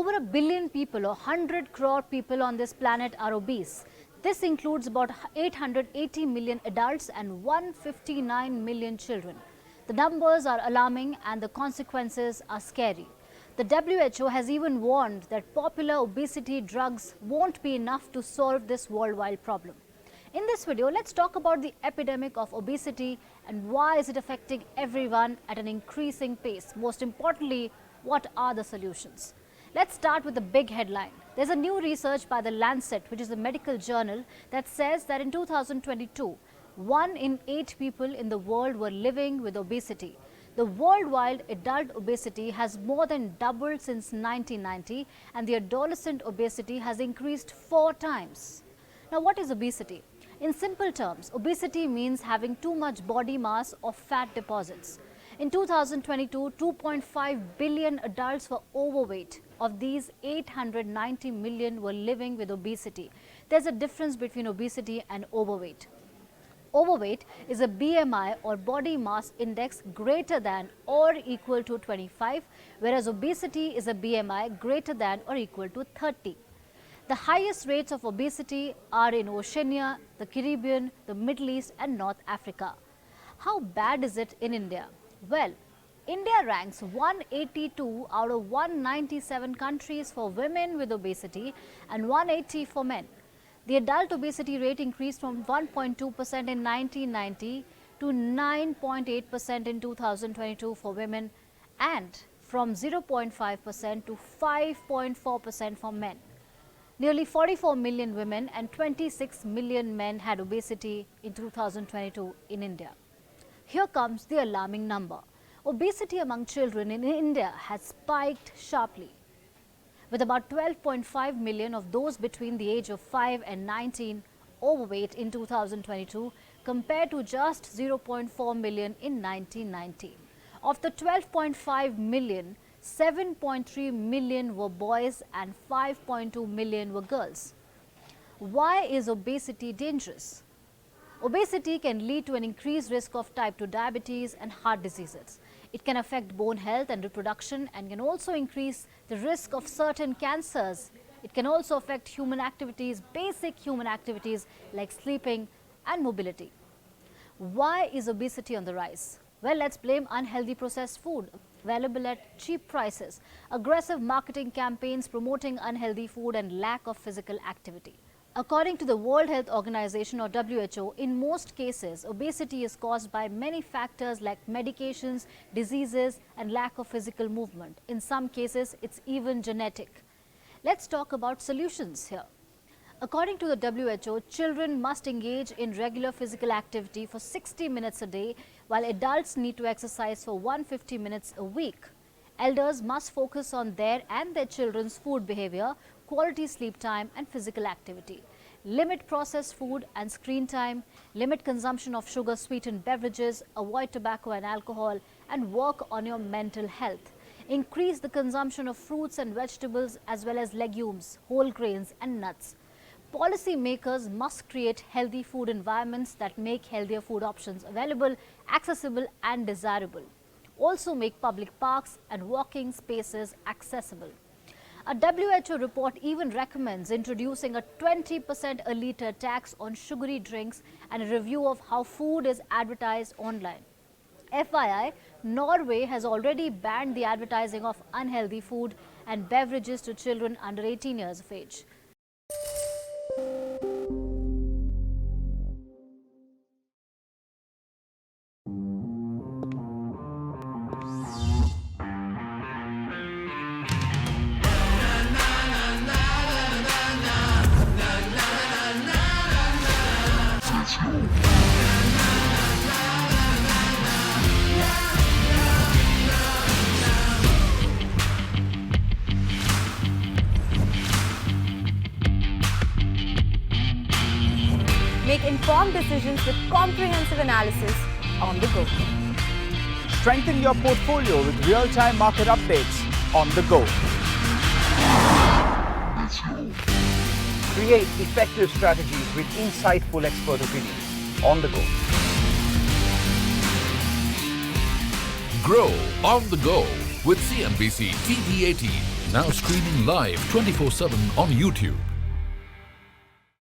Over a billion people or 100 crore people on this planet are obese. This includes about 880 million adults and 159 million children. The numbers are alarming and the consequences are scary. The WHO has even warned that popular obesity drugs won't be enough to solve this worldwide problem. In this video, let's talk about the epidemic of obesity and why is it affecting everyone at an increasing pace. Most importantly, what are the solutions? Let's start with the big headline. There's a new research by The Lancet, which is a medical journal, that says that in 2022, 1 in 8 people in the world were living with obesity. The worldwide adult obesity has more than doubled since 1990, and the adolescent obesity has increased 4 times. Now, what is obesity? In simple terms, obesity means having too much body mass or fat deposits. In 2022, 2.5 billion adults were overweight. Of these, 890 million were living with obesity. There's a difference between obesity and overweight. Overweight is a BMI or body mass index greater than or equal to 25, whereas obesity is a BMI greater than or equal to 30. The highest rates of obesity are in Oceania, the Caribbean, the Middle East and North Africa. How bad is it in India? Well, India ranks 182 out of 197 countries for women with obesity and 180 for men. The adult obesity rate increased from 1.2% in 1990 to 9.8% in 2022 for women and from 0.5% to 5.4% for men. Nearly 44 million women and 26 million men had obesity in 2022 in India. Here comes the alarming number. Obesity among children in India has spiked sharply, with about 12.5 million of those between the age of 5 and 19 overweight in 2022 compared to just 0.4 million in 1990. Of the 12.5 million, 7.3 million were boys and 5.2 million were girls. Why is obesity dangerous? Obesity can lead to an increased risk of type 2 diabetes and heart diseases. It can affect bone health and reproduction and can also increase the risk of certain cancers. It can also affect human activities, basic human activities like sleeping and mobility. Why is obesity on the rise? Well, let's blame unhealthy processed food available at cheap prices, aggressive marketing campaigns promoting unhealthy food and lack of physical activity. According to the World Health Organization or WHO, in most cases, obesity is caused by many factors like medications, diseases and lack of physical movement. In some cases, it's even genetic. Let's talk about solutions here. According to the WHO, children must engage in regular physical activity for 60 minutes a day, while adults need to exercise for 150 minutes a week. Elders must focus on their and their children's food behavior, quality sleep time and physical activity. Limit processed food and screen time, limit consumption of sugar-sweetened beverages, avoid tobacco and alcohol, and work on your mental health. Increase the consumption of fruits and vegetables as well as legumes, whole grains and nuts. Policy makers must create healthy food environments that make healthier food options available, accessible and desirable. Also make public parks and walking spaces accessible. A WHO report even recommends introducing a 20% a litre tax on sugary drinks and a review of how food is advertised online. FYI, Norway has already banned the advertising of unhealthy food and beverages to children under 18 years of age. Make informed decisions with comprehensive analysis on the go. Strengthen your portfolio with real-time market updates on the go. Create effective strategies with insightful expert opinions on the go. Grow on the go with CNBC TV18. Now streaming live 24/7 on YouTube.